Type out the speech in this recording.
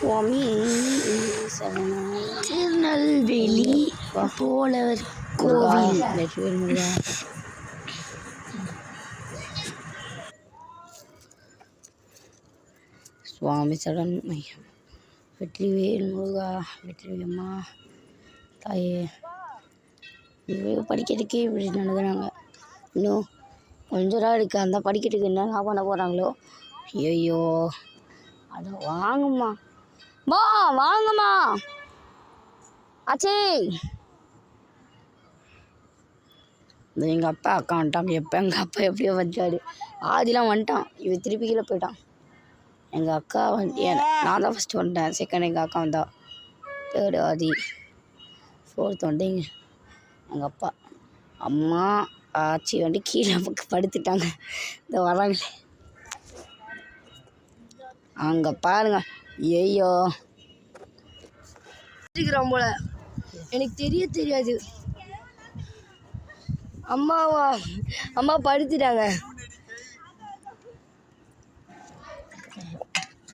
சுவாமி திருநெல்வேலி போலவர் கோவில். சுவாமி சரண் மையம். வெற்றிவேல் முருகா, வெற்றிவேம்மா தாயே. படிக்கிறதுக்கே இப்படி நடக்கிறாங்க. இன்னும் கொஞ்ச நாள் இருக்குது. அந்த படிக்கிறதுக்கு என்ன பண்ண போகிறாங்களோ. ஐயோ, அட வாங்கம்மா, வாங்கம்மா ஆச்சே. இந்த எங்கள் அப்பா அக்கா வந்துட்டான். எங்கள் அப்பா எப்படியோ வந்துட்டாரு. ஆதிலாம் வந்துட்டான். இவன் திருப்பி கீழே போயிட்டான். எங்கள் அக்கா நான் தான் ஃபஸ்ட்டு வந்துட்டேன். செகண்ட் எங்கள் அக்கா வந்தா. தேர்டு ஆதி. ஃபோர்த்து வந்து எங்கள் அப்பா. அம்மா ஆச்சி வந்து கீழே படுத்துட்டாங்க. இந்த வராங்களே அங்கே பாருங்க. ஐயோ இருக்கிறான் போல. எனக்கு தெரியாது. அம்மா படுத்துட்டாங்க.